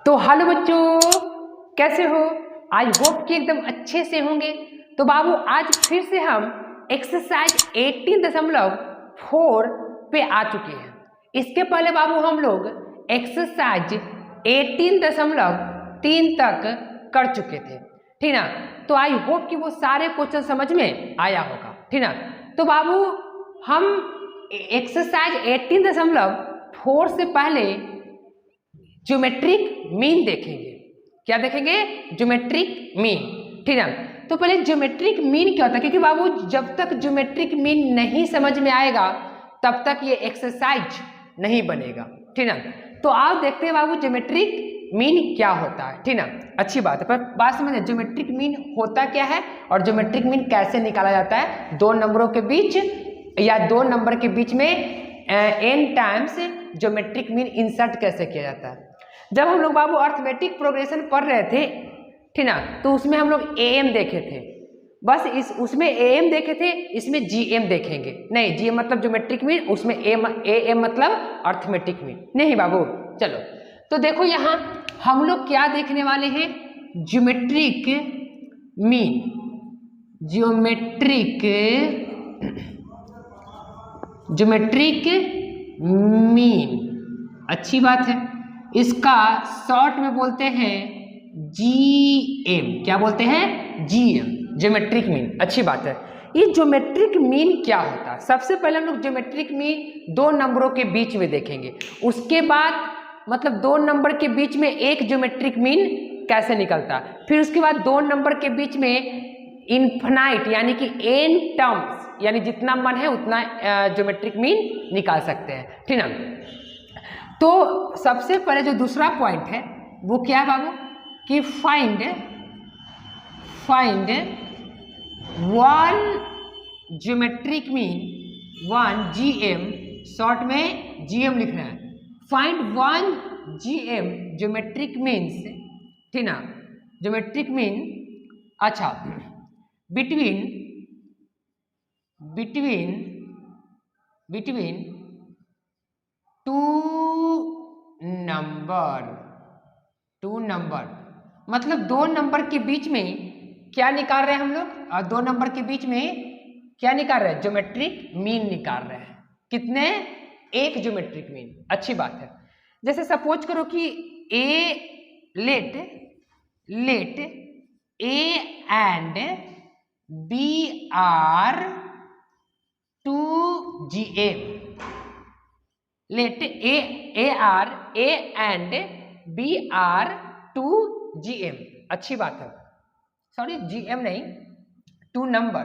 तो हेलो बच्चों, कैसे हो? आई होप कि एकदम अच्छे से होंगे। तो बाबू आज फिर से हम एक्सरसाइज 18.4 पे आ चुके हैं। इसके पहले बाबू हम लोग एक्सरसाइज 18.3 तक कर चुके थे, ठीक ना। तो आई होप कि वो सारे क्वेश्चन समझ में आया होगा, ठीक ना। तो बाबू हम एक्सरसाइज 18.4 से पहले ज्योमेट्रिक मीन देखेंगे। क्या देखेंगे? ज्योमेट्रिक मीन, ठीक है। तो पहले ज्योमेट्रिक मीन क्या होता है, क्योंकि बाबू जब तक ज्योमेट्रिक मीन नहीं समझ में आएगा तब तक ये एक्सरसाइज नहीं बनेगा, ठीक ना। तो आओ देखते हैं बाबू ज्योमेट्रिक मीन क्या होता है, ठीक ना। अच्छी बात है, पर बात समझे ज्योमेट्रिक मीन होता क्या है और ज्योमेट्रिक मीन कैसे निकाला जाता है। दो नंबरों के बीच या दो नंबर के बीच में n times geometric mean insert कैसे किया जाता है। जब हम लोग बाबू अर्थमेटिक प्रोग्रेशन पढ़ रहे थे, ठीक ना, तो उसमें हम लोग एम देखे थे। बस उसमें एम देखे थे, इसमें जीएम देखेंगे। नहीं, जीएम मतलब ज्योमेट्रिक मीन, उसमें एम मतलब अर्थमेटिक मीन नहीं बाबू। चलो तो देखो यहाँ हम लोग क्या देखने वाले हैं, ज्योमेट्रिक मीन। ज्योमेट्रिक मीन, अच्छी बात है। इसका शॉर्ट में बोलते हैं जीएम। क्या बोलते हैं? GM, geometric mean. अच्छी बात है। ये ज्योमेट्रिक मीन क्या होता है? सबसे पहले हम लोग ज्योमेट्रिक मीन दो नंबरों के बीच में देखेंगे। उसके बाद मतलब दो नंबर के बीच में एक ज्योमेट्रिक मीन कैसे निकलता है। फिर उसके बाद दो नंबर के बीच में इनफाइनाइट यानी कि n टर्म्स, यानी जितना मन है उतना ज्योमेट्रिक मीन निकाल सकते हैं, ठीक ना। तो सबसे पहले जो दूसरा पॉइंट है वो क्या है बाबू, कि find one geometric mean, one GM, short में जीएम लिखना है। Find one GM geometric means, ठीक ना, ज्योमेट्रिक मीन। अच्छा, बिटवीन टू नंबर मतलब दो नंबर के बीच में क्या निकाल रहे हैं हम लोग, और दो नंबर के बीच में क्या निकाल रहे हैं? ज्योमेट्रिक मीन निकाल रहे हैं। कितने? एक ज्योमेट्रिक मीन। अच्छी बात है। जैसे सपोज करो कि let A and B are two GM. Let A and B are two GM. अच्छी बात है। सॉरी, जीएम नहीं, टू नंबर।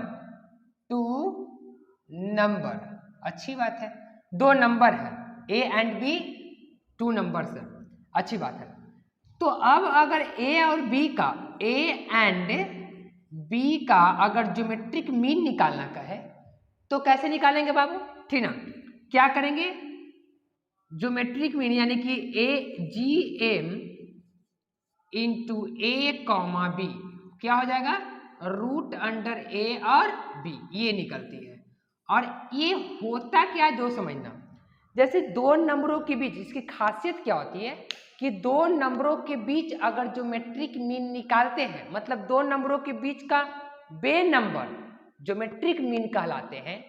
अच्छी बात है। दो नंबर है, A and B, two numbers है। अच्छी बात है। तो अब अगर ए और बी का, ए एंड बी का अगर ज्योमेट्रिक मीन निकालना का है तो कैसे निकालेंगे बाबू, ठीक ना। क्या करेंगे? ज्योमेट्रिक मीन यानी कि ए जी एम इंटू ए कॉमा बी क्या हो जाएगा? रूट अंडर ए और बी, ये निकलती है। और ये होता क्या है जो समझना, जैसे दो नंबरों के बीच, इसकी खासियत क्या होती है कि दो नंबरों के बीच अगर ज्योमेट्रिक मीन निकालते हैं, मतलब दो नंबरों के बीच का बे नंबर ज्योमेट्रिक मीन कहलाते हैं,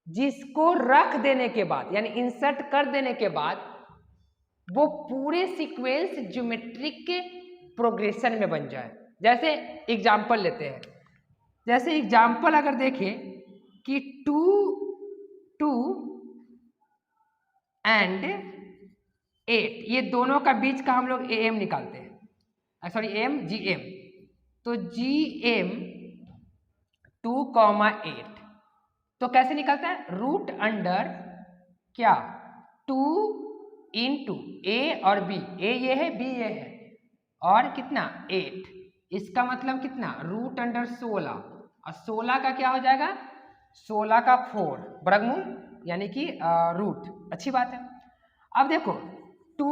जिसको रख देने के बाद यानी इंसर्ट कर देने के बाद वो पूरे सीक्वेंस ज्योमेट्रिक के प्रोग्रेशन में बन जाए। जैसे एग्जाम्पल लेते हैं, जैसे एग्जाम्पल अगर देखें कि 2 एंड 8, ये दोनों का बीच का हम लोग एम निकालते हैं, सॉरी एम जी एम। तो जी एम 2,8 तो कैसे निकलता है? रूट अंडर क्या? 2 इंटू ए और बी, ए ये है, बी ये है, और कितना? 8। इसका मतलब कितना? रूट अंडर 16, और 16 का क्या हो जाएगा? 16 का 4 वर्गमूल यानी कि रूट। अच्छी बात है। अब देखो 2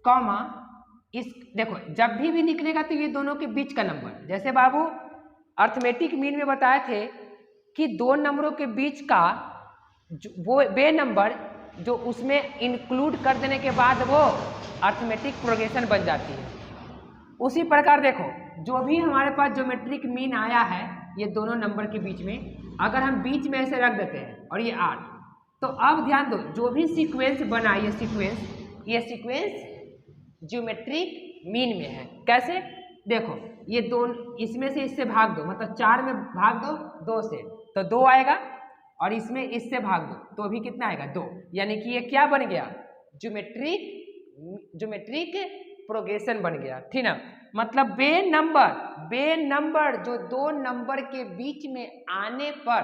कॉमा इस, देखो जब भी निकलेगा तो ये दोनों के बीच का नंबर, जैसे बाबू अर्थमेटिक मीन में बताए थे कि दो नंबरों के बीच का वो बे नंबर जो उसमें इंक्लूड कर देने के बाद वो अर्थमेटिक प्रोग्रेशन बन जाती है। उसी प्रकार देखो, जो भी हमारे पास ज्योमेट्रिक मीन आया है ये दोनों नंबर के बीच में, अगर हम बीच में ऐसे रख देते हैं और ये 8, तो अब ध्यान दो, जो भी सीक्वेंस बना ये सीक्वेंस ज्योमेट्रिक मीन में है। कैसे? देखो, ये दोनों, इसमें से इससे भाग दो, मतलब 4 में भाग दो 2 से, तो 2 आएगा, और इसमें इससे भाग दो तो भी कितना आएगा? 2। यानी कि ये क्या बन गया? ज्योमेट्रिक प्रोग्रेशन बन गया, ठीक ना। मतलब बे नंबर जो 2 नंबर के बीच में आने पर,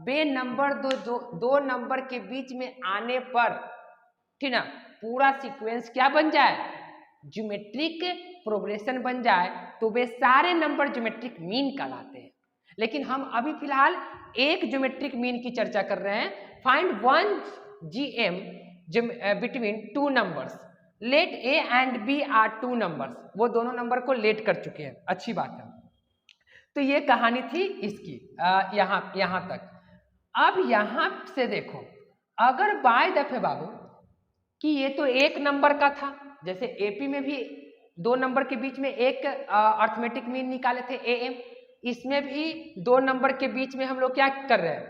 बे नंबर दो नंबर के बीच में आने पर, ठीक ना, पूरा सीक्वेंस क्या बन जाए? ज्योमेट्रिक प्रोग्रेशन बन जाए, तो वे सारे नंबर ज्योमेट्रिक मीन कहलाते हैं। लेकिन हम अभी फिलहाल एक ज्योमेट्रिक मीन की चर्चा कर रहे हैं। Find 1 GM between 2 numbers, let A and B are 2 numbers. वो दोनों नंबर को लेट कर चुके हैं, अच्छी बात है। तो ये कहानी थी इसकी, यहाँ तक। अब यहाँ से देखो, अगर बाय दफे बाबू कि ये तो एक नंबर का था, जैसे AP में भी 2 नंबर के बीच में एक अर्थमेटिक मीन निकाले थे AM, इसमें भी 2 नंबर के बीच में हम लोग क्या कर रहे हैं?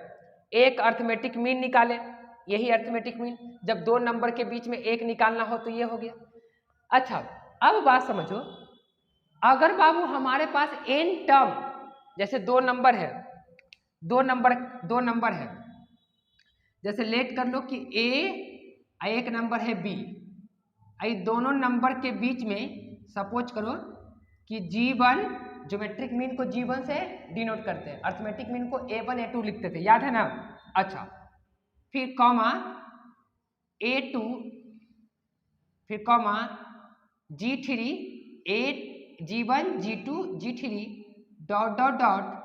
एक अर्थमेटिक मीन निकाले, यही अर्थमेटिक मीन। जब 2 नंबर के बीच में एक निकालना हो तो ये हो गया। अच्छा, अब बात समझो, अगर बाबू हमारे पास n टर्म, जैसे 2 नंबर है, 2 नंबर है, जैसे लेट कर लो कि A, एक नंबर है B, ये दोनों नंबर के बीच में सपोज करो कि G1, ज्योमेट्रिक मीन को G1 से डिनोट करते हैं, अर्थमेटिक मीन को A1 A2 लिखते थे, याद है ना। अच्छा, फिर कॉमा A2, फिर comma G3, G1 G2 G3 dot dot dot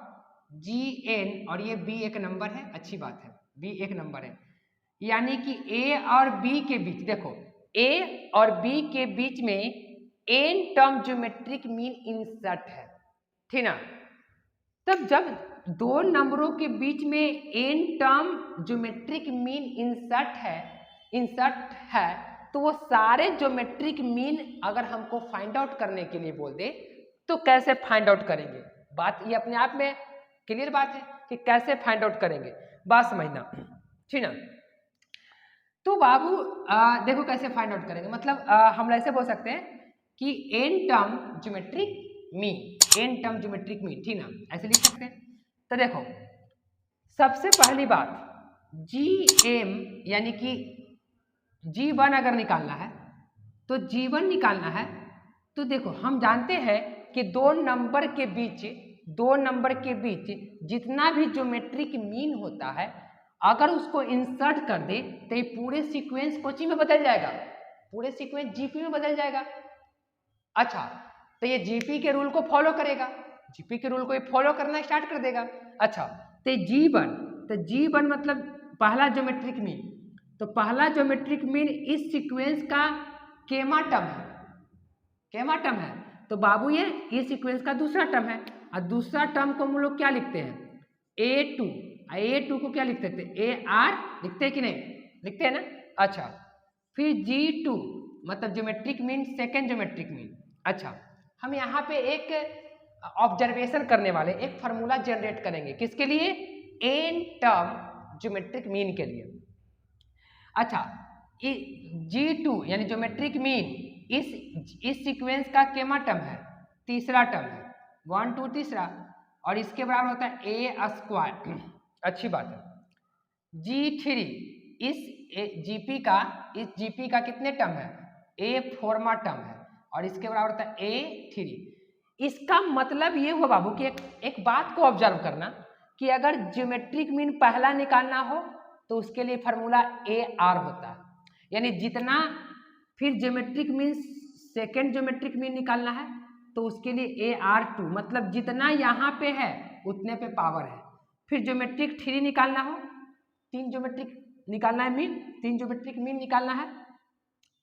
Gn, और ये B एक नंबर है, अच्छी बात है, B एक नंबर है। यानी कि A और B के बीच, देखो A और B के बीच में n term geometric mean insert है, ठीक ना। तब जब 2 नंबरों के बीच में n term geometric mean insert है, तो वो सारे ज्योमेट्रिक मीन अगर हमको फाइंड आउट करने के लिए बोल दे तो कैसे फाइंड आउट करेंगे? बात ये अपने आप में क्लियर बात है कि कैसे फाइंड आउट करेंगे, बात समझना, ठीक ना। तो बाबू देखो कैसे फाइंड आउट करेंगे, मतलब हम ऐसे बोल सकते हैं कि n टर्म ज्योमेट्रिक मीन, ठीक ना, ऐसे लिख सकते हैं। तो देखो, सबसे पहली बात Gm यानी कि G1 अगर निकालना है तो G1 निकालना है, तो देखो हम जानते हैं कि 2 नंबर के बीच जितना भी ज्योमेट्रिक मीन होता है, अगर उसको इंसर्ट कर दे तो ये पूरे सीक्वेंस कोची में बदल जाएगा, पूरे सीक्वेंस जीपी में बदल जाएगा। अच्छा, तो ये जीपी के रूल को फॉलो करेगा, जीपी के रूल को ये फॉलो करना स्टार्ट कर देगा। अच्छा, तो G1 मतलब पहला ज्योमेट्रिक मीन, तो पहला ज्योमेट्रिक मीन इस सीक्वेंस का केमा टर्म है, तो बाबू ये सीक्वेंस का दूसरा टर्म है, और दूसरा टर्म को हम लोग क्या लिखते हैं? A2 को क्या लिखते थे? AR लिखते हैं कि नहीं? लिखते हैं ना। अच्छा, फिर G2 मतलब geometric mean, second geometric mean. अच्छा, हम यहाँ पे एक ऑब्जर्वेशन करने वाले, एक फार्मूला जनरेट करेंगे, किसके लिए? n टर्म ज्योमेट्रिक मीन के लिए। अच्छा, G2 यानी ज्योमेट्रिक मीन इस सीक्वेंस का केमा टर्म है? तीसरा टर्म है, 1 2 तीसरा, और इसके बराबर होता है A²। अच्छी बात है। G3 इस जीपी का कितने टर्म है? A4वां टर्म है, और इसके बराबर होता है A3। इसका मतलब ये हुआ बाबू कि एक बात को ऑब्जर्व करना कि अगर ज्योमेट्रिक मीन पहला निकालना हो तो उसके लिए फार्मूला AR होता है, यानी जितना, फिर geometric mean second geometric mean निकालना है तो उसके लिए AR2, मतलब जितना यहाँ पे है उतने पे पावर है। फिर ज्योमेट्रिक 3 निकालना हो, 3 ज्योमेट्रिक निकालना है मीन, 3 ज्योमेट्रिक मीन निकालना है,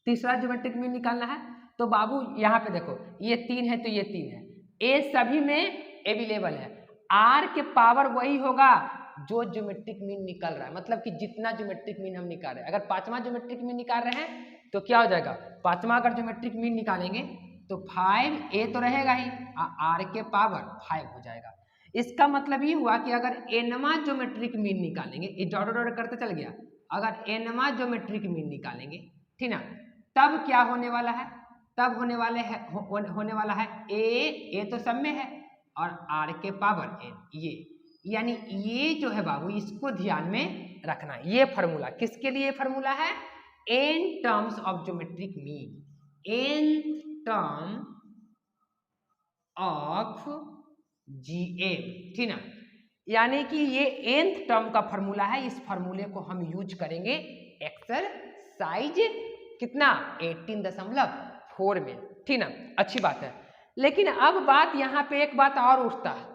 तीसरा ज्योमेट्रिक मीन निकालना है, तो बाबू यहाँ पे देखो ये 3 है तो ये 3 है, ए सभी में अवेलेबल है, आर के पावर वही होगा जो ज्योमेट्रिक मीन निकल रहा है, मतलब कि जितना ज्योमेट्रिक मीन हम निकाल रहे हैं। अगर 5वां ज्योमेट्रिक मीन निकाल रहे हैं तो क्या हो जाएगा, पांचवा अगर ज्योमेट्रिक मीन निकालेंगे तो 5a तो रहेगा ही, r के पावर 5 हो जाएगा। इसका मतलब ये हुआ कि अगर nवा ज्योमेट्रिक मीन निकालेंगे, ये डॉट डॉट करते चल गया, अगर nवा ज्योमेट्रिक मीन निकालेंगे, ठीक ना, तब क्या होने वाला है, तब होने वाला है a तो सब में है और r के पावर n, ये यानी ये जो है बाबू, इसको ध्यान में रखना। ये फॉर्मूला किसके लिए फॉर्मूला है, n terms of geometric mean, n term of GM, ठीक ना, यानी कि ये nth टर्म का फॉर्मूला है। इस फॉर्मूले को हम यूज करेंगे एक्सरसाइज कितना 18.4 में, ठीक ना, अच्छी बात है। लेकिन अब बात यहाँ पे एक बात और उठता है,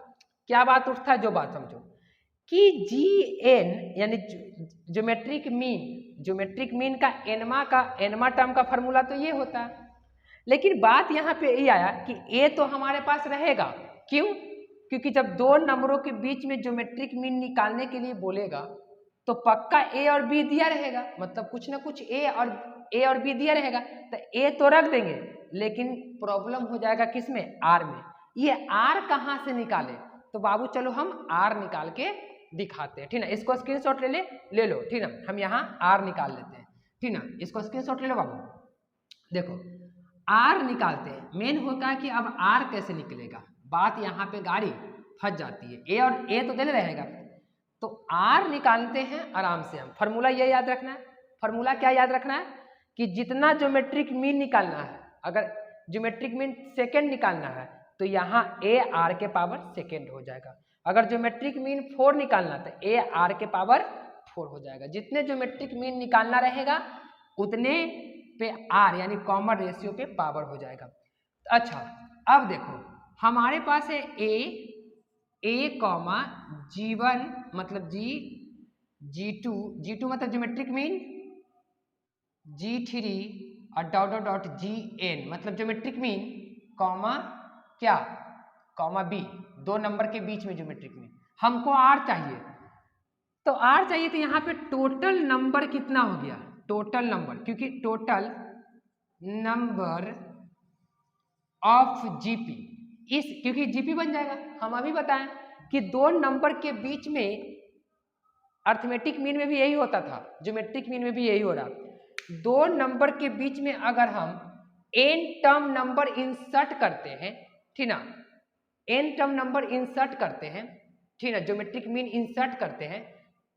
क्या बात उठता है, जो बात समझो कि GN यानी ज्योमेट्रिक मीन का एनमा टर्म का फॉर्मूला तो ये होता है, लेकिन बात यहाँ पे ये आया कि a तो हमारे पास रहेगा, क्यों, क्योंकि जब दो नंबरों के बीच में ज्योमेट्रिक मीन निकालने के लिए बोलेगा तो पक्का a और b दिया रहेगा, मतलब कुछ ना कुछ a और b दिया रहेगा, तो a तो रख देंगे, लेकिन प्रॉब्लम हो जाएगा किसमें, r में। ये r कहाँ से निकाले, तो बाबू चलो हम r निकाल के दिखाते हैं, ठीक ना, इसको स्क्रीनशॉट ले लो, ठीक ना, हम यहाँ r निकाल लेते हैं, ठीक ना, इसको स्क्रीनशॉट ले लो बाबू। देखो r निकालते हैं, मेन होता है कि अब r कैसे निकलेगा, बात यहाँ पे गाड़ी फंस जाती है, a और a तो दे रहेगा, तो r निकालते हैं आराम से। हम फॉर्मूला ये याद रखना है, फॉर्मूला क्या याद रखना है कि जितना ज्योमेट्रिक मीन निकालना है, अगर ज्योमेट्रिक मीन सेकेंड निकालना है तो यहाँ a r के पावर सेकेंड हो जाएगा, अगर ज्योमेट्रिक मीन 4 निकालना तो a r के पावर 4 हो जाएगा। जितने ज्योमेट्रिक मीन निकालना रहेगा उतने पे r यानी कॉमन रेशियो पे पावर हो जाएगा। अच्छा अब देखो हमारे पास है a कॉमा g1 मतलब g2 मतलब ज्योमेट्रिक मीन, g3 और डॉट डॉट डॉट gn मतलब ज्योमेट्रिक मीन, कॉमा क्या, कॉमा b, दो नंबर के बीच में ज्योमेट्रिक मीन। हमको r चाहिए, तो r चाहिए तो यहाँ पे टोटल नंबर कितना हो गया, टोटल नंबर, क्योंकि टोटल नंबर ऑफ GP, इस क्योंकि GP बन जाएगा। हम अभी बताएं कि दो नंबर के बीच में अर्थमेटिक मीन में भी यही होता था, ज्योमेट्रिक मीन में भी यही हो रहा, दो नंबर के बीच में अगर हम n टर्म नंबर इंसर्ट करते हैं, ठीक ना, n टर्म नंबर इंसर्ट करते हैं, ठीक ना, ज्योमेट्रिक मीन इंसर्ट करते हैं,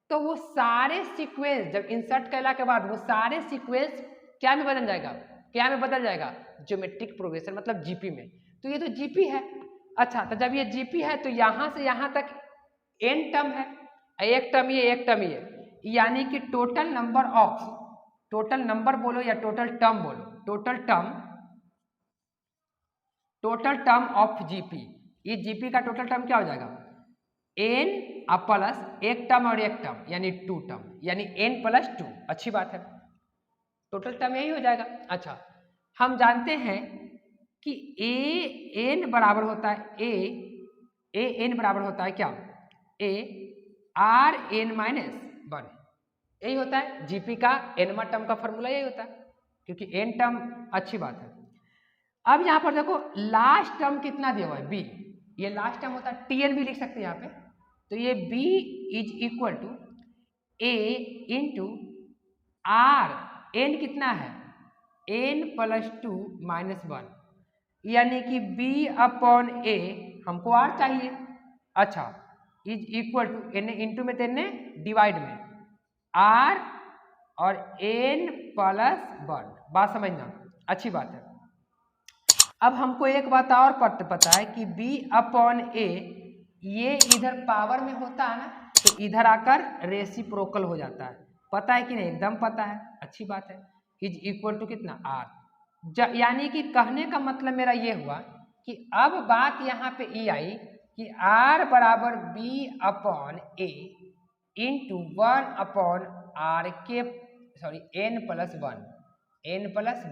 तो वो सारे सीक्वेंस जब इंसर्ट करने के बाद वो सारे सीक्वेंस क्या में बदल जाएगा, क्या में बदल जाएगा, ज्योमेट्रिक प्रोग्रेशन मतलब जीपी में। तो ये तो जीपी है। अच्छा तो जब ये जीपी है तो यहाँ से यहाँ तक n टर्म है, एक टर्म ये, यानी कि total number of, total number बोलो या टोटल टर्म बोलो, टोटल टर्म ऑफ जीपी, ये जीपी का टोटल टर्म क्या हो जाएगा, n प्लस एक टर्म और एक टर्म यानी 2 टर्म, यानी n प्लस 2। अच्छी बात है, टोटल टर्म यही हो जाएगा। अच्छा हम जानते हैं कि a n बराबर होता है a n बराबर होता है क्या, a r n माइनस 1, यही होता है जीपी का nवा टर्म का फॉर्मूला, यही होता है क्योंकि n टर्म। अच्छी बात है। अब यहाँ पर देखो लास्ट टर्म कितना दिया हुआ है, b, ये लास्ट टर्म होता है, tn भी लिख सकते हैं यहाँ पे, तो ये b is equal to a into r, n कितना है n प्लस 2 माइनस 1, यानी कि b अपॉन a, हमको r चाहिए। अच्छा is equal to n into में तेने डिवाइड में r और n प्लस 1, बात समझना, अच्छी बात है। अब हमको एक बात और पता है कि b अपॉन a ये इधर पावर में होता है ना, तो इधर आकर रेसिप्रोकल हो जाता है, पता है कि नहीं, एकदम पता है, अच्छी बात है। इज इक्वल टू कितना r, यानी कि कहने का मतलब मेरा ये हुआ कि अब बात यहाँ पे ये आई कि r बराबर b upon a into 1 upon r के n प्लस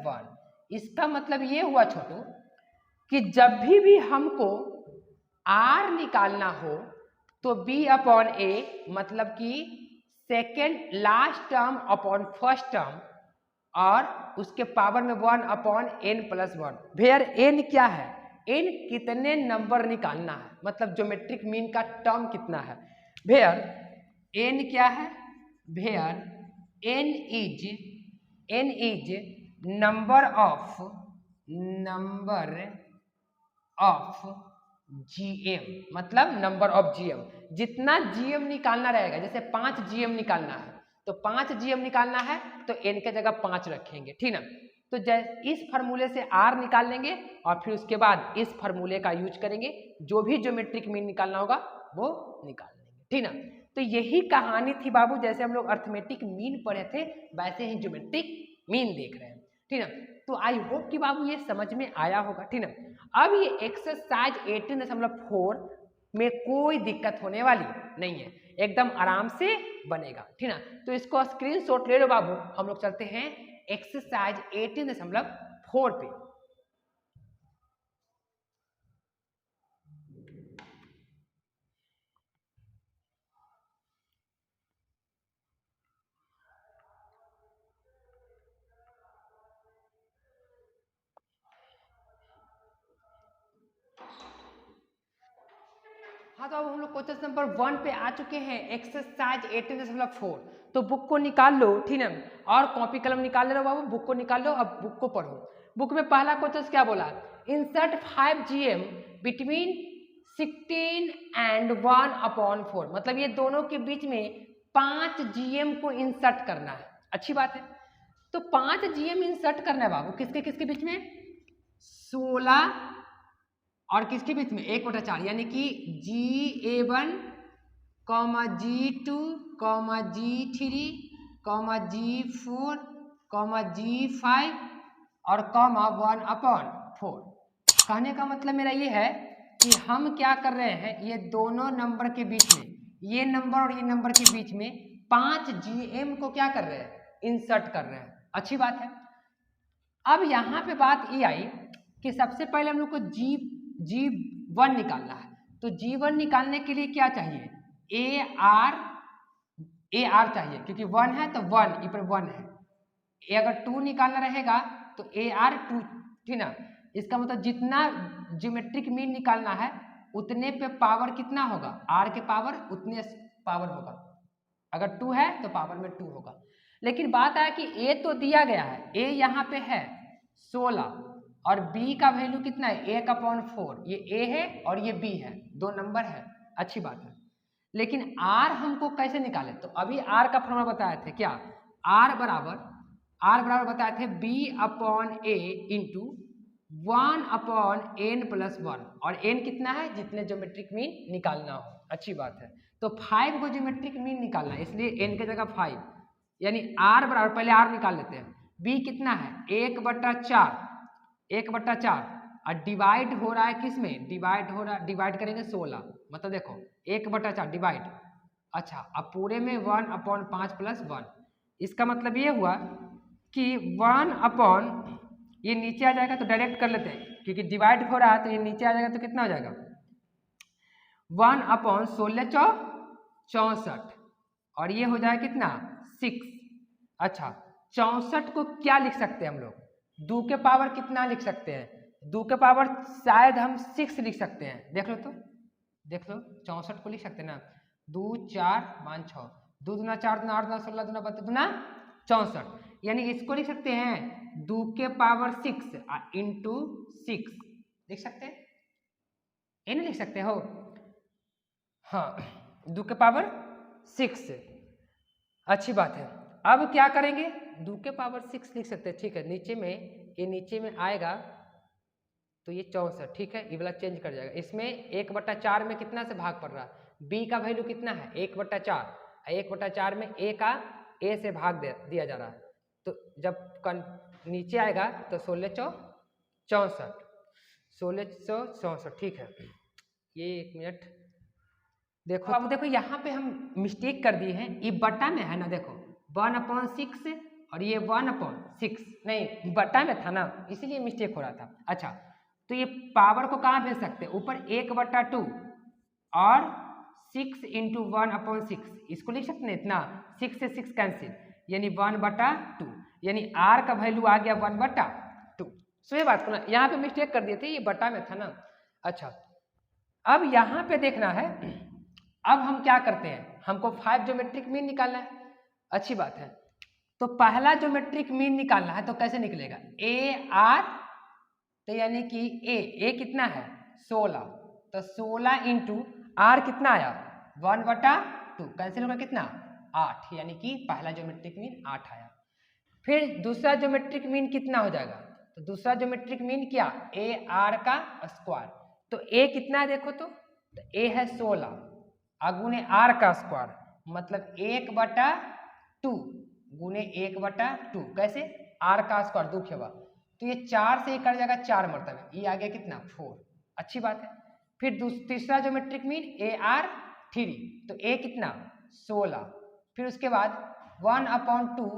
1। इसका मतलब ये हुआ छोटू कि जब भी हमको r निकालना हो तो b अपॉन a मतलब कि second last term upon first term और उसके पावर में 1/n+1। वेयर n क्या है, n कितने नंबर निकालना है, मतलब ज्योमेट्रिक मीन का टर्म कितना है। वेयर n क्या है, where n is number of GM, मतलब नंबर ऑफ GM। जितना GM निकालना रहेगा, जैसे 5 GM निकालना है तो 5 GM निकालना है तो n के जगह 5 रखेंगे, ठीक ना। तो इस फार्मूले से r निकाल लेंगे और फिर उसके बाद इस फार्मूले का यूज करेंगे, जो भी ज्योमेट्रिक मीन निकालना होगा वो निकाल लेंगे, ठीक ना। तो यही कहानी थी बाबू, जैसे हम लोग अर्थमेटिक मीन पढ़े थे वैसे ही ज्योमेट्रिक मीन देख रहे हैं, ठीक ना। तो आई होप कि बाबू ये समझ में आया होगा, ठीक ना। अब ये एक्सरसाइज 18.4 में कोई दिक्कत होने वाली नहीं है, एकदम आराम से बनेगा, ठीक ना। तो इसको स्क्रीनशॉट ले लो बाबू, हम लोग चलते हैं एक्सरसाइज 18.4 पे। हाँ, तो अब हम लोग क्वेश्चन नंबर 1 पे आ चुके हैं, एक्सरसाइज 18.4। तो बुक को निकाल लो, ठीक है, और कॉपी कलम निकाल लो बाबू, बुक को निकाल लो, अब बुक को पढ़ो। बुक में पहला क्वेश्चन क्या बोला, इंसर्ट 5 GM बिटवीन 16 and 1/4, मतलब ये दोनों के बीच में 5 GM को इंसर्ट करना है। अच्छी बात है, तो 5 GM इंसर्ट करना है बाबू, किसके किसके बीच में, 16 और किसके बीच में 1/4, यानी कि G1, G2, G3, G4, G5 और 1/4। कहने का मतलब मेरा ये है कि हम क्या कर रहे हैं, ये दोनों नंबर के बीच में, ये नंबर और ये नंबर के बीच में 5 GM को क्या कर रहे हैं, इंसर्ट कर रहे हैं। अच्छी बात है। अब यहाँ पे बात ये आई कि सबसे पहले हम लोग को G1 निकालना है, तो G1 निकालने के लिए क्या चाहिए, AR चाहिए, क्योंकि 1 है तो 1 ये पर 1 है। अगर 2 निकालना रहेगा तो AR 2, ठीक ना। इसका मतलब जितना ज्योमेट्रिक मीन निकालना है उतने पे पावर कितना होगा, R के पावर उतने पावर होगा। अगर 2 है तो पावर में 2 होगा। लेकिन बात आया कि A तो दिया गया है, A यहाँ पे है 16 और B का वैल्यू कितना है 1/4, ये A है और ये B है, दो नंबर है। अच्छी बात है, लेकिन R हमको कैसे निकाले, तो अभी R का फॉर्मूला बताए थे, क्या, R बराबर बताए थे B/A इंटू 1/n+1, और n कितना है, जितने ज्योमेट्रिक मीन निकालना हो। अच्छी बात है, तो 5 को ज्योमेट्रिक मीन निकालना है, इसलिए n के जगह 5, यानी R बराबर, पहले R निकाल लेते हैं, B कितना है 1/4 और डिवाइड हो रहा है किस में, डिवाइड करेंगे 16, मतलब देखो 1/4 डिवाइड, अच्छा अब पूरे में 1/5+1, इसका मतलब ये हुआ कि 1 ये नीचे आ जाएगा तो डायरेक्ट कर लेते हैं, क्योंकि डिवाइड हो रहा है तो ये नीचे आ जाएगा तो कितना हो जाएगा 1/16 64, और ये हो जाएगा कितना 6। अच्छा 64 को क्या लिख सकते हैं हम लोग, 2 के पावर कितना लिख सकते हैं, 2 के पावर शायद हम 6 लिख सकते हैं, देख लो 64 को लिख सकते हैं ना, 2 4 5 6, 2 दूना 4 दूना 8 दूना 16 दूना 32 दूना 64, यानी इसको लिख सकते हैं 2 के पावर 6 इंटू 6 लिख सकते हैं, ये नहीं लिख सकते हो, हाँ 2 के पावर 6। अच्छी बात है, अब क्या करेंगे, 2 के पावर 6 लिख सकते हैं, ठीक है, नीचे में आएगा तो ये 64, ठीक है, ये वाला चेंज कर जाएगा, इसमें 1/4 में कितना से भाग पड़ रहा है, B का वैल्यू कितना है 1/4, 1/4 में A का A से भाग दिया जा रहा है, तो जब नीचे आएगा तो 1664, ठीक है। ये 1 मिनट देखो, अब देखो यहाँ पे हम मिस्टेक कर दिए हैं, ये बटा में है ना, देखो 1/6 और ये 1/6 नहीं बटा में था ना, इसीलिए मिस्टेक हो रहा था। अच्छा तो ये पावर को कहाँ भेज सकते हैं, ऊपर 1/2 और 6 इंटू 1/6, इसको लिख सकते हैं इतना, 6 से 6 कैंसिल, यानी 1/2, यानी आर का वैल्यू आ गया 1/2। सो ये बात करना, यहाँ पे मिस्टेक कर दिए थे, ये बटा में था ना। अच्छा, अब यहाँ पे देखना है, अब हम क्या करते हैं, हमको 5 ज्योमेट्रिक मीन निकालना है। अच्छी बात है, तो पहला ज्योमेट्रिक मीन निकालना है तो कैसे निकलेगा, ए आर, तो यानी कि ए कितना है 16, तो 16 इंटू आर कितना आया 1/2, कैंसिल होगा कितना 8, यानी कि पहला ज्योमेट्रिक मीन 8 आया। फिर दूसरा ज्योमेट्रिक मीन कितना हो जाएगा, तो दूसरा ज्योमेट्रिक मीन क्या, ए आर का स्क्वायर, तो ए कितना है देखो तो ए है 16 गुने आर का स्क्वायर, मतलब 1/2 गुने 1/2, कैसे आर का स्क्वायर 2 खेवा, तो ये 4 से कट जाएगा 4 मरतबे, ये आ गया कितना 4। अच्छी बात है। फिर तीसरा ज्योमेट्रिक मीन ए आर 3, तो ए कितना 16, फिर उसके बाद 1/2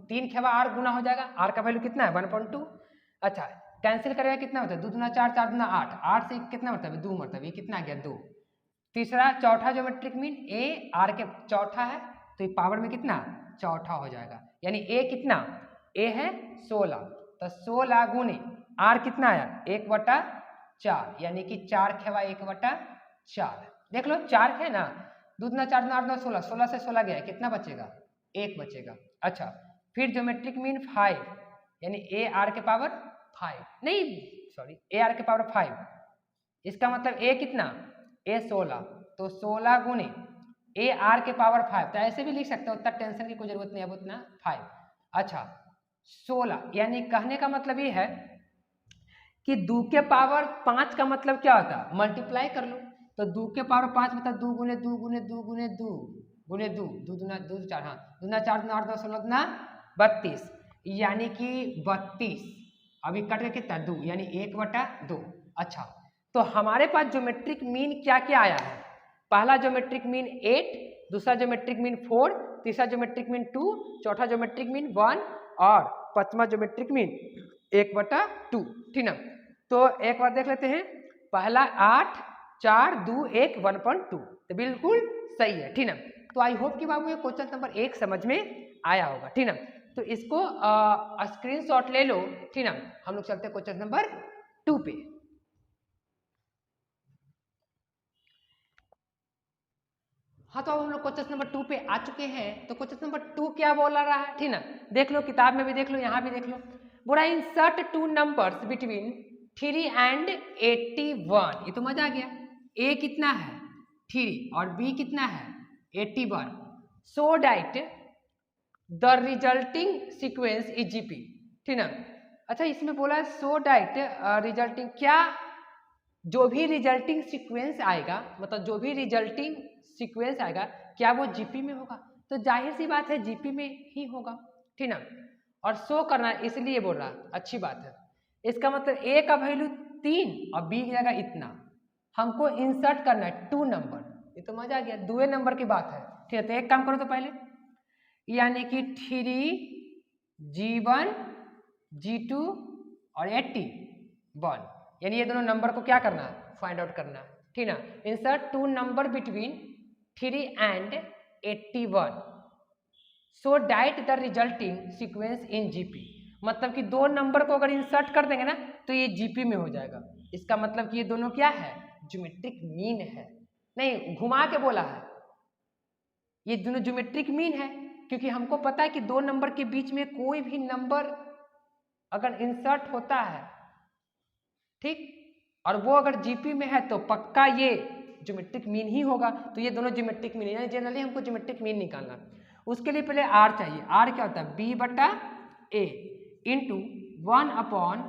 3 खेवा आर गुना हो जाएगा, आर का वैल्यू कितना है 1/2। अच्छा, कैंसिल करेगा कितना होता है 2 दूना 4, 4 दूना 8, 8 से कितना मरतबे 2 मरतबे, ये कितना आ गया 2। तीसरा चौथा ज्योमेट्रिक मीन ए आर के चौथा है, तो ये पावर में कितना चौथा हो जाएगा, यानी ए कितना, ए है 16, तो 16 गुने आर कितना आया 1/4, यानी कि 4 खेवा 1/4। देख लो 4 है ना, 2 दूना 4 दूना 8 दूना 16, 16 से 16 गया, कितना बचेगा 1 बचेगा। अच्छा, फिर ज्योमेट्रिक मीन 5, यानी ए आर के पावर 5, नहीं सॉरी ए आर के पावर 5, इसका मतलब ए कितना ए 16, तो 16 गुने ए आर के पावर 5, तो ऐसे भी लिख सकते हो, उतना टेंशन की कोई जरूरत नहीं है, उतना 5। अच्छा 16, यानी कहने का मतलब ये है कि 2 के पावर 5 का मतलब क्या होता है, मल्टीप्लाई कर लो, तो 2 के पावर 5 मतलब 2 गुने 2 गुने 2 गुने 2 गुने 2, 2 दूना 2 4, हाँ 2 दूना 4 दूना 8 10 16 दूना 32, यानी कि 32, अभी कट के कितना 2, यानी 1/2। अच्छा, तो हमारे पास ज्योमेट्रिक मीन क्या क्या आया है, पहला ज्योमेट्रिक मीन 8, दूसरा ज्योमेट्रिक मीन 4, तीसरा ज्योमेट्रिक मीन 2, चौथा ज्योमेट्रिक मीन 1 और पांचवा ज्योमेट्रिक मीन 1/2। ठीक ना, तो एक बार देख लेते हैं, पहला 8 4 2 1 1/2, तो बिल्कुल सही है। ठीक ना, तो आई होप कि बाबू ये क्वेश्चन नंबर 1 समझ में आया होगा। ठीक ना, तो इसको स्क्रीनशॉट ले लो। ठीक ना, हम लोग चलते हैं क्वेश्चन नंबर 2 पे। हाँ, तो अब हम लोग क्वेश्चन नंबर 2 पे आ चुके हैं। तो क्वेश्चन नंबर 2 क्या बोला रहा है, ठीक ना, देख लो किताब में भी देख लो, यहाँ भी देख लो। बोला इंसर्ट 2 नंबर्स बिटवीन 3 and 81, ये तो मजा आ गया। ए कितना है 3 और बी कितना है 81, so that the resulting sequence is GP. ठीक ना, अच्छा इसमें बोला है सो डैट रिजल्टिंग, क्या जो भी रिजल्टिंग सीक्वेंस आएगा, मतलब जो भी रिजल्टिंग सीक्वेंस आएगा क्या वो जीपी में होगा, तो जाहिर सी बात है जीपी में ही होगा। ठीक ना, और शो करना इसलिए बोल रहा, अच्छी बात है। इसका मतलब ए का वैल्यू 3 और बी की जगह इतना, हमको इंसर्ट करना है 2 नंबर, ये तो मजा आ गया, 2 नंबर की बात है। ठीक है, तो एक काम करो तो पहले, यानी कि 3G1 G2 और 81, यानी ये दोनों नंबर को क्या करना है फाइंड आउट करना है। ठीक ना, insert 2 number between 3 and 81 so that the resulting sequence in GP, मतलब कि 2 नंबर को अगर इंसर्ट कर देंगे ना तो ये जीपी में हो जाएगा। इसका मतलब कि ये दोनों क्या है ज्योमेट्रिक मीन है, नहीं घुमा के बोला है, ये दोनों ज्योमेट्रिक मीन है, क्योंकि हमको पता है कि 2 नंबर के बीच में कोई भी नंबर अगर इंसर्ट होता है, ठीक, और वो अगर जीपी में है तो पक्का ये ज्योमेट्रिक मीन ही होगा। तो ये दोनों ज्योमेट्रिक मीन है, जनरली हमको ज्योमेट्रिक मीन निकालना, उसके लिए पहले आर चाहिए। आर क्या होता है बी बटा ए इंटू 1/n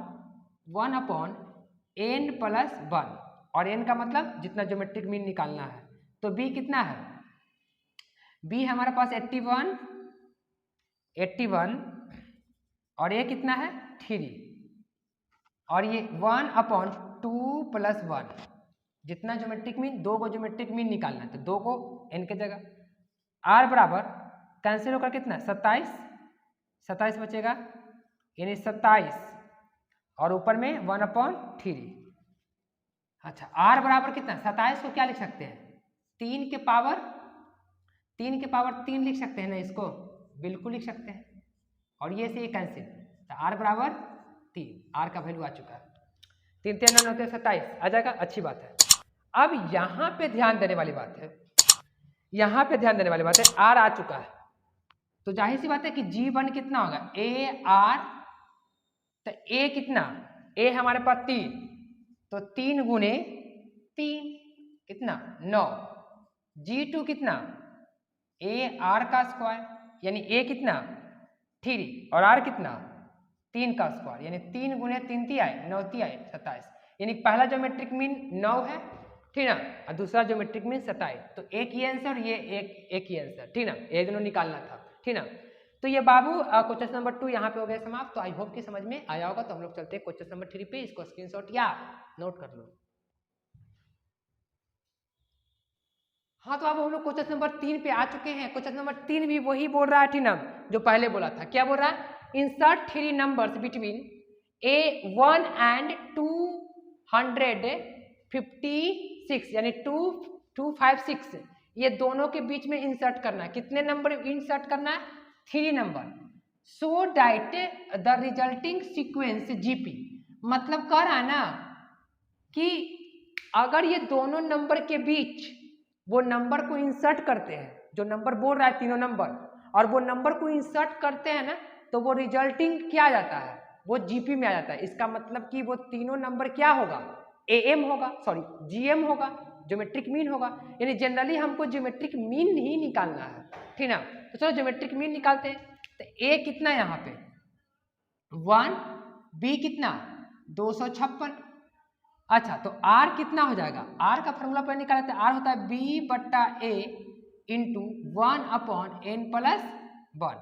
प्लस 1, और n का मतलब जितना ज्योमेट्रिक मीन निकालना है। तो बी कितना है, बी हमारे पास 81 और ये कितना है 3, और ये 1/2 प्लस 1, जितना ज्योमेट्रिक मीन, 2 को ज्योमेट्रिक मीन निकालना है तो 2 को n के जगह, r बराबर कैंसिल होकर कितना 27 बचेगा, यानी 27 और ऊपर में 1/3। अच्छा, r बराबर कितना 27 को क्या लिख सकते हैं 3 के पावर 3 लिख सकते हैं ना इसको, बिल्कुल लिख सकते हैं, और ये से ये कैंसिल, तो r बराबर 3, r का वैल्यू आ चुका है 3 3 9 9 27 आ जाएगा। अच्छी बात है। अब यहाँ पे ध्यान देने वाली बात है, यहाँ पे ध्यान देने वाली बात है, r आ चुका है तो जाहिर सी बात है कि G1 कितना होगा AR, तो A कितना, A हमारे पास 3, तो 3 गुने 3 कितना 9, G2 कितना AR का स्क्वायर यानी A कितना 3 और R कितना 3 का स्क्वायर यानी 3 गुने 3 तिहाई 9 तिहाई 27, यानी पहला ज्योमेट्रिक मीन 9 है, ठीक ना, और दूसरा ज्योमेट्रिक मीन 27, तो एक ही आंसर, ये एक ही आंसर, ठीक ना, ये दोनों निकालना था, ठीक ना। तो ये बाबू क्वेश्चन नंबर 2 यहाँ पे हो गया समाप्त। तो आई होप कि समझ में आया होगा। तो हम लोग चलते हैं क्वेश्चन नंबर 3 पे, इसको स्क्रीनशॉट या नोट कर लो। हाँ, तो अब हम लोग क्वेश्चन नंबर 3 पे आ चुके हैं। क्वेश्चन नंबर 3 भी वही बोल रहा है, ठीक ना, जो पहले बोला था। क्या बोल रहा है, insert 3 numbers between A1 and 256 यानी 256, ये दोनों के बीच में इंसर्ट करना है। कितने नंबर इंसर्ट करना है, 3 number. So diet the resulting sequence GP, मतलब कह रहा है ना कि अगर ये दोनों नंबर के बीच वो नंबर को इंसर्ट करते हैं, जो नंबर बोल रहा है तीनों नंबर, और वो नंबर को इंसर्ट करते हैं ना, तो वो रिजल्टिंग क्या आ जाता है, वो GP में आ जाता है। इसका मतलब कि वो तीनों नंबर क्या होगा, AM होगा, सॉरी GM होगा, ज्योमेट्रिक मीन होगा। यानी जनरली हमको ज्योमेट्रिक मीन ही निकालना है, ठीक ना। तो चलो ज्योमेट्रिक मीन निकालते हैं। तो A कितना यहाँ पे 1, B कितना 256। अच्छा, तो R कितना हो जाएगा, R का फॉर्मूला पर निकालते हैं, R होता है B/A इंटू 1/n+1।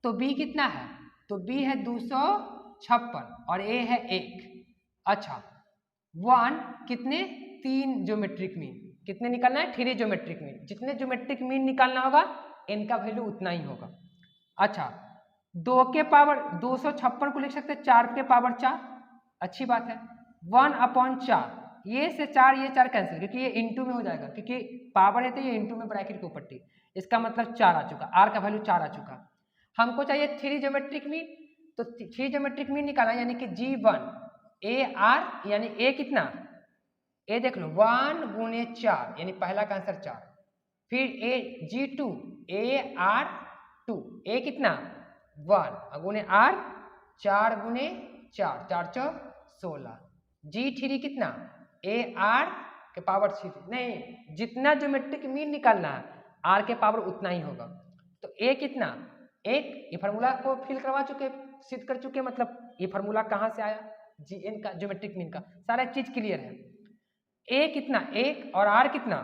तो B कितना है, तो B है 256 और A है 1। अच्छा, 1 कितने 3 ज्योमेट्रिक मीन, कितने निकालना है 3 ज्योमेट्रिक मीन। जितने ज्योमेट्रिक मीन निकालना होगा n का वैल्यू उतना ही होगा। अच्छा, 2 के पावर 256 को लिख सकते हैं 4 के पावर 4, अच्छी बात है। 1/4, ये से 4 ये 4 कैंसिल, क्योंकि ये इंटू में हो जाएगा, क्योंकि पावर है तो ये इंटू में ब्रैकेट के ऊपर टी, इसका मतलब 4 आ चुका, R का वैल्यू 4 आ चुका। हमको चाहिए 3 ज्योमेट्रिक मीन, तो 3 ज्योमेट्रिक मीन निकालना, यानी कि G1 AR यानी A कितना, A देख लो 1 गुने 4 यानी पहला का आंसर 4, फिर G2 AR2, A कितना 1 गुने R 4 गुने 4 4 4 16, G3 कितना AR के पावर 3, नहीं, जितना ज्योमेट्रिक मीन निकालना है R के पावर उतना ही होगा। तो A कितना 1, ये फार्मूला को फिल करवा चुके, सिद्ध कर चुके, मतलब ये फार्मूला कहाँ से आया, GN का ज्योमेट्रिक मीन का, सारा चीज क्लियर है। A कितना 1 और R कितना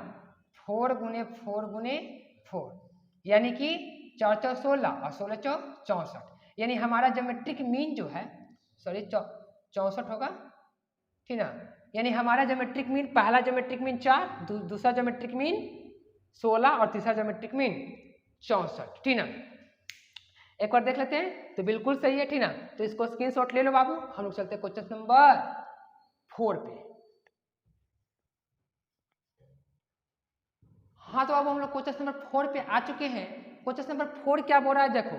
4 गुने 4 गुने 4, यानी कि 4 4 16 और 16 4 64, यानी हमारा ज्योमेट्रिक मीन जो है, सॉरी 64 होगा, ठीक ना। यानी हमारा ज्योमेट्रिक मीन, पहला ज्योमेट्रिक मीन 4, दूसरा ज्योमेट्रिक मीन 16 और तीसरा ज्योमेट्रिक मीन 64, ठीक ना। एक बार देख लेते हैं, तो बिल्कुल सही है, ठीक ना। तो इसको स्क्रीनशॉट ले लो बाबू। हम लोग चलते हैं क्वेश्चन नंबर 4 पे। हाँ, तो अब हम लोग क्वेश्चन नंबर 4 पे आ चुके हैं। क्वेश्चन नंबर 4 क्या बोल रहा है, देखो,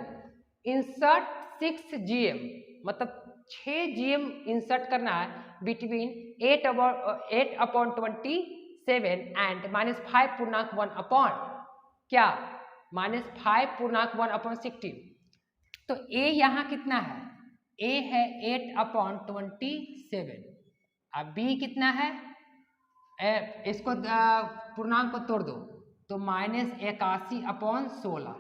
इंसर्ट 6 GM, मतलब 6 GM इंसर्ट करना है बिटवीन 8/27 एंड -5.1 क्या -5.1/16। तो A यहाँ कितना है, A है 8/27, अब B कितना है, इसको पूर्णांक को तोड़ दो तो -81/16,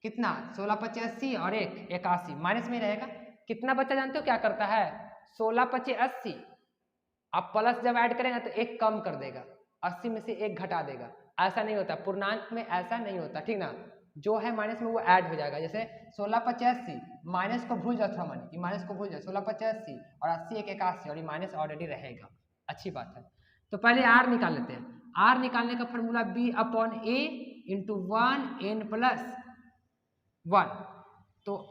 कितना 16 × 5 = 80 और 1 81, माइनस में रहेगा। कितना बच्चा जानते हो क्या करता है, 16 × 5 = 80, अब प्लस जब ऐड करेगा तो 1 कम कर देगा, 80 में से 1 घटा देगा। ऐसा नहीं होता पूर्णांक में, ऐसा नहीं होता, ठीक ना। जो है माइनस में वो ऐड हो जाएगा। जैसे 16 × 5 = 80, माइनस को भूल जाओ थोड़ा मन, ये माइनस को भूल जाओ, 16 × 5 = 80 और 80 1 81 और ये माइनस ऑलरेडी रहेगा। अच्छी बात है। तो पहले R निकाल लेते हैं। R निकालने का फॉर्मूला B/A इंटू 1n+1। तो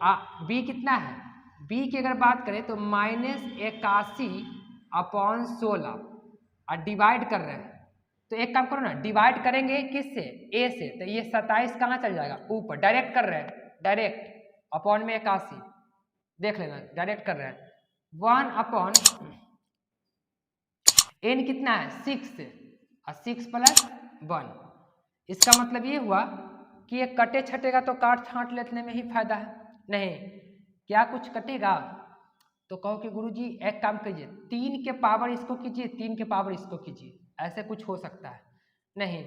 B कितना है, B की अगर बात करें तो -81/16 और डिवाइड कर रहे हैं, तो एक काम करो ना, डिवाइड करेंगे किससे, A से, तो ये 27 कहाँ चल जाएगा ऊपर, डायरेक्ट कर रहे हैं, डायरेक्ट अपॉन में 81, देख लेना डायरेक्ट कर रहे हैं। 1/n कितना है 6 और 6 + 1। इसका मतलब ये हुआ कि ये कटे छटेगा तो काट छांट लेने में ही फायदा है। नहीं, क्या कुछ कटेगा तो कहो कि गुरुजी एक काम कीजिए 3 के पावर इसको कीजिए, 3 के पावर इसको कीजिए, ऐसे कुछ हो सकता है। नहीं,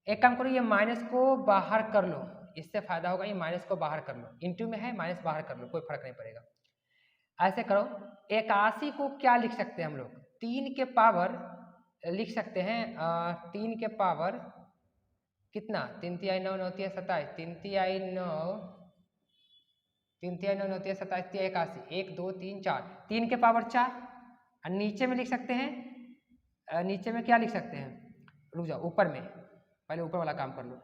एक काम करो, ये माइनस को बाहर कर लो, इससे फायदा होगा। ये माइनस को बाहर कर लो, इंटू में है माइनस बाहर कर लो, कोई फर्क नहीं पड़ेगा। ऐसे करो 81 को क्या लिख सकते हैं हम लोग, 3 के पावर लिख सकते हैं 3 के पावर कितना 3 × 9 9 × 27, 3 × 9 3 × 9 9 × 27 × 81, 1 2 3 4, 3 के पावर 4। और नीचे में लिख सकते हैं, नीचे में क्या लिख सकते हैं, रुक जाओ ऊपर में, पहले ऊपर वाला काम कर लो।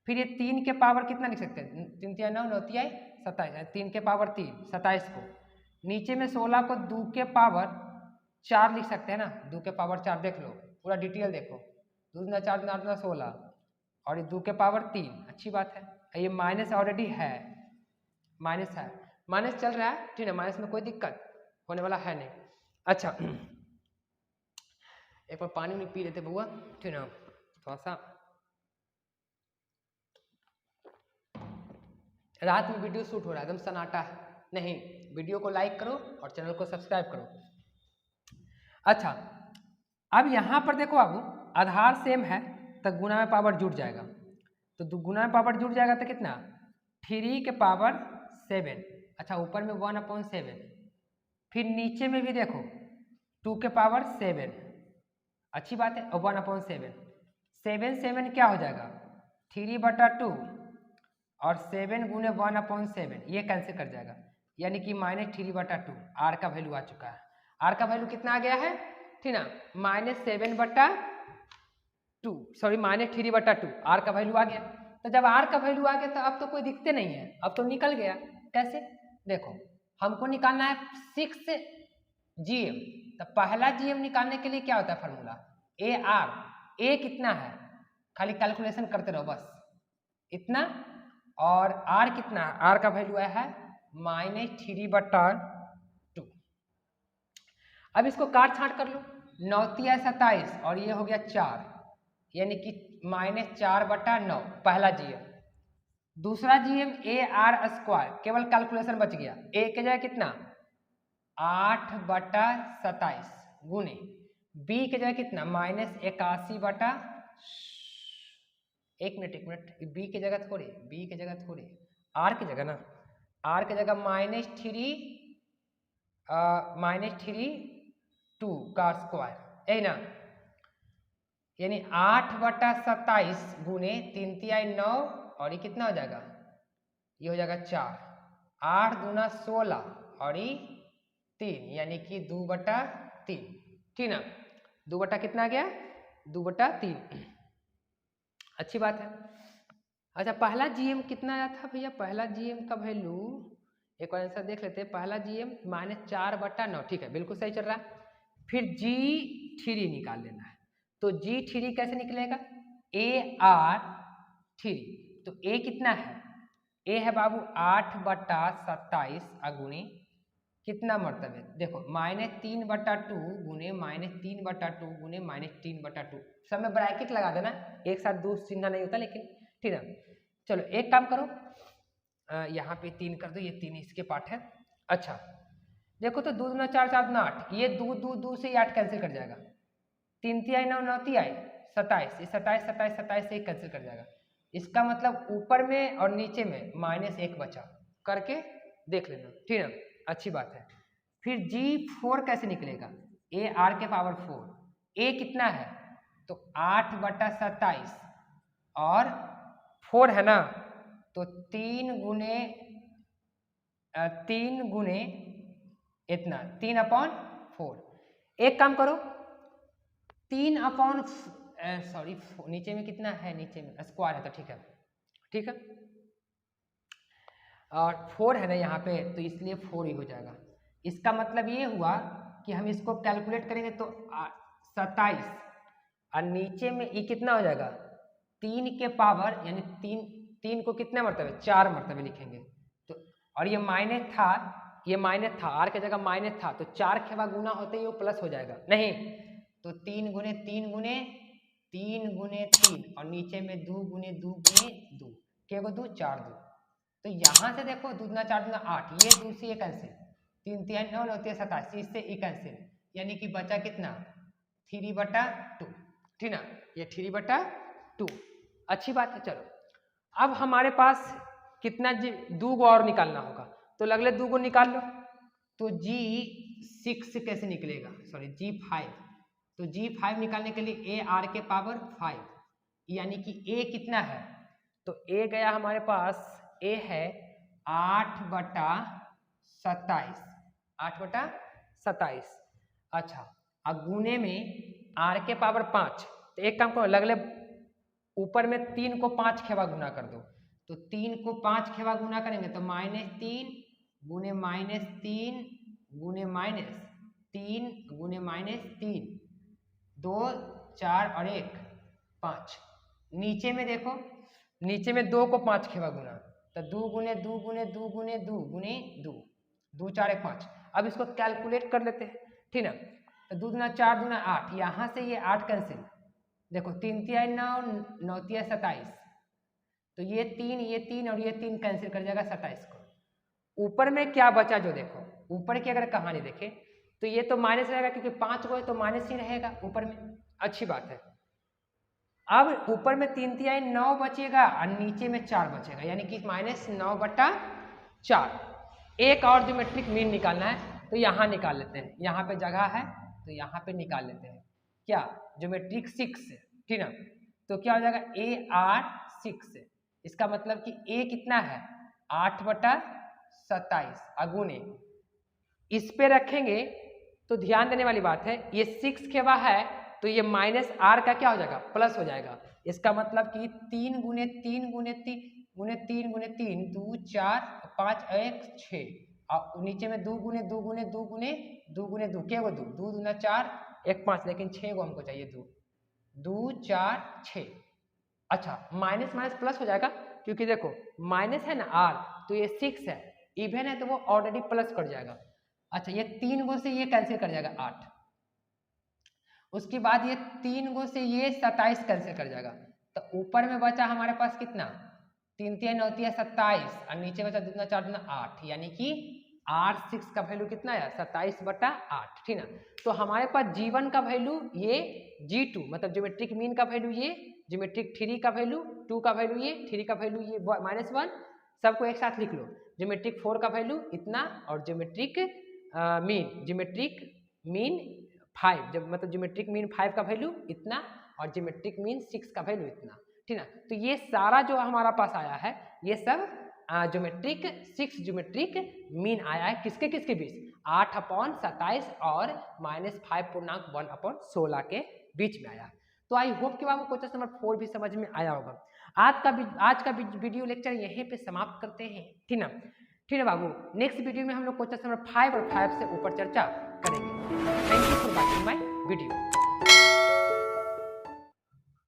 फिर ये 3 के पावर कितना लिख सकते हैं, 3 × 9 9 × 27, 3 के पावर 3 27 को। नीचे में 16 को 2 के पावर 4 लिख सकते हैं ना, 2 के पावर 4 देख लो, पूरा डिटेल देखो, 2 × 4 × 8 = 16 और ये 2 के पावर 3। अच्छी बात है, ये माइनस ऑलरेडी है, माइनस है, माइनस चल रहा है, ठीक है, माइनस में कोई दिक्कत होने वाला है नहीं। अच्छा एक बार पानी नहीं पी लेते बुआ, ठीक है, थोड़ा सा रात में वीडियो शूट हो रहा है, एकदम सन्नाटा है। नहीं, वीडियो को लाइक करो और चैनल को सब्सक्राइब करो। अच्छा, अब यहाँ पर देखो बाबू, आधार सेम है तो गुना में पावर जुड़ जाएगा, तो गुना में पावर जुड़ जाएगा तो कितना 3 के पावर 7। अच्छा, ऊपर में 1/7, फिर नीचे में भी देखो 2 के पावर 7, अच्छी बात है, और 1/7, 7 7 क्या हो जाएगा 3/2 और 7 × 1/7, ये कैंसिल कर जाएगा, यानी कि -3/2। आर का वैल्यू आ चुका है, आर का वैल्यू कितना आ गया है, ठीक ना, -7/2, सॉरी -3/2, आर का वैल्यू आ गया। तो जब आर का वैल्यू आ गया तो अब तो कोई दिखते नहीं है, अब तो निकल गया। कैसे, देखो हमको निकालना है 6 GM, तो पहला GM निकालने के लिए क्या होता है फार्मूला, AR, A कितना है, खाली कैलकुलेशन करते रहो बस, इतना, और R कितना है, R का वैल्यू है -3/2। अब इसको काट छांट कर लो, 9 × 27 और ये हो गया 4, यानी कि -4/9 पहला GM। दूसरा GM AR², केवल कैलकुलेशन बच गया, A के जगह कितना 8/27 गुने, B के जगह कितना -81/, एक मिनट, B के जगह थोड़े, R की जगह ना, R की जगह -3/2 का स्क्वायर, यही ना, यानी 8/27 गुने 3 × 9 और ये कितना हो जाएगा, ये हो जाएगा 4, 8 दूना 16 और ये 3, यानी कि 2/3, ठीक ना, 2 बटा कितना आ गया 2/3। अच्छी बात है। अच्छा, पहला GM कितना आया था भैया, पहला GM का वैल्यू एक बार आंसर देख लेते हैं, पहला GM -4/9, ठीक है, बिल्कुल सही चल रहा है। फिर G3 निकाल लेना है, तो G3 कैसे निकलेगा, AR3, तो A कितना है, A है बाबू 8/27 अगुने कितना मरतबे, देखो -3/2 गुने -3/2 गुने -3/2, सब में ब्रैकेट लगा देना, एक साथ दो चिन्ह नहीं होता, लेकिन ठीक है। चलो एक काम करो, यहाँ पे 3 कर दो, ये 3 इसके पार्ट है। अच्छा देखो तो 2 दूना 4 4 दूना 8, ये 2 2 2 से 8 कैंसिल कर जाएगा, 3 × 9 9 × 27, ये 27 27 27 से कैंसिल कर जाएगा। इसका मतलब ऊपर में और नीचे में -1 बचा, करके देख लेना, ठीक है, अच्छी बात है। फिर G4 कैसे निकलेगा, AR के पावर 4, A कितना है तो 8/27 और 4 है ना, तो 3 गुने इतना 3/4। एक काम करो 3/, सॉरी नीचे में कितना है, नीचे में स्क्वायर है, तो ठीक है, ठीक है, और 4 है ना यहाँ पे, तो इसलिए 4 ही हो जाएगा। इसका मतलब ये हुआ कि हम इसको कैलकुलेट करेंगे तो 27 और नीचे में ये कितना हो जाएगा 3 के पावर, यानी 3 3 को कितने मरतबे, 4 मरतबे लिखेंगे। तो और ये माइनस था, ये माइनस था, आर की जगह माइनस था, तो 4 के बाद गुना होते ही वो प्लस हो जाएगा, नहीं तो 3 गुने 3 गुने 3 गुने 3 और नीचे में 2 गुने 2 गुने 2, क्या को 2 4 2। तो यहाँ से देखो 2 दूना 4 दूना 8, ये 2 से ये कैंसिल, 3 3 9 9 27, इससे ये कैंसिल, यानी कि बचा कितना 3/2, ठीक ना, ये 3/2। अच्छी बात है। चलो अब हमारे पास कितना 2 को और निकालना होगा, तो लगले 2 को निकाल लो। तो G6 कैसे निकलेगा, सॉरी G5, तो G5 निकालने के लिए a r के पावर 5, यानी कि a कितना है, तो a गया हमारे पास, a है 8/27, 8/27। अच्छा अब गुने में r के पावर 5, तो एक काम करो, लगले ऊपर में 3 को 5 खेवा गुना कर दो, तो 3 को 5 खेवा गुना करेंगे तो -3 गुने -3 गुने -3 गुने -3, 2 4 और 1 5। नीचे में देखो, नीचे में 2 को 5 खेवा गुना, तो 2 गुने 2 गुने 2 गुने 2 गुने 2, 2 4 1 5। अब इसको कैलकुलेट कर लेते हैं, ठीक ना, तो 2 दूना 4 दूना 8, यहाँ से ये 8 कैंसिल, देखो 3 3 9 9 3 27, तो ये 3 और ये 3 कैंसिल कर जाएगा 27 को। ऊपर में क्या बचा, जो देखो ऊपर की अगर कहानी देखें तो ये तो माइनस रहेगा, क्योंकि 5 को है तो माइनस ही रहेगा ऊपर में। अच्छी बात है। अब ऊपर में 3 3 9 बचेगा और नीचे में 4 बचेगा, यानी कि -9/4। एक और ज्योमेट्रिक मीन निकालना है, तो यहाँ निकाल लेते हैं, यहाँ पे जगह है तो यहाँ पे निकाल लेते हैं, क्या ज्योमेट्रिक 6, ठीक ना, तो क्या हो जाएगा AR6, इसका मतलब कि a कितना है 8/27 अगुने, इस पे रखेंगे तो ध्यान देने वाली बात है, ये 6 खेवा है तो ये -r का क्या हो जाएगा, प्लस हो जाएगा। इसका मतलब कि 3 गुने 3 गुने 3 गुने 3 गुने 3 2 4 5 1 6, और नीचे में 2 गुने 2 गुने 2 गुने 2 गुने 2, क्या को 2 2 दूना 4 1 5, लेकिन 6 को हमको चाहिए 2 2 4 6। अच्छा माइनस माइनस प्लस हो जाएगा, क्योंकि देखो माइनस है ना r, तो ये 6 है, इवन है तो वो ऑलरेडी प्लस कर जाएगा। अच्छा ये 3 गो से ये कैंसिल कर जाएगा 8, उसके बाद ये 3 गो से ये 27 कैंसिल कर जाएगा, तो ऊपर में बचा हमारे पास कितना 3 3 9 3 27 और नीचे बचा 2 4 2 8, यानी कि R6 का वैल्यू कितना है 27/8, ठीक ना। तो हमारे पास G1 का वैल्यू ये, G2 मतलब ज्योमेट्रिक मीन का वैल्यू ये, ज्योमेट्रिक 3 का वैल्यू, 2 का वैल्यू ये, 3 का वैल्यू ये -1, सबको एक साथ लिख लो। ज्योमेट्रिक 4 का वैल्यू इतना, और ज्योमेट्रिक मीन 5, जब मतलब ज्योमेट्रिक मीन 5 का वैल्यू इतना, और ज्योमेट्रिक मीन 6 का वैल्यू इतना, ठीक ना। तो ये सारा जो हमारा पास आया है, ये सब ज्योमेट्रिक 6 ज्योमेट्रिक मीन आया है, किसके किसके बीच 8/27 और -5.1/16 के बीच में आया। तो आई होप कि बाबू क्वेश्चन नंबर 4 भी समझ में आया होगा। आज का वीडियो लेक्चर यहीं पे समाप्त करते हैं, ठीक ना। ठीक है बाबू, नेक्स्ट वीडियो में हम लोग क्वेश्चन नंबर 5 और 5 से ऊपर चर्चा करेंगे। Thank you for watching my video.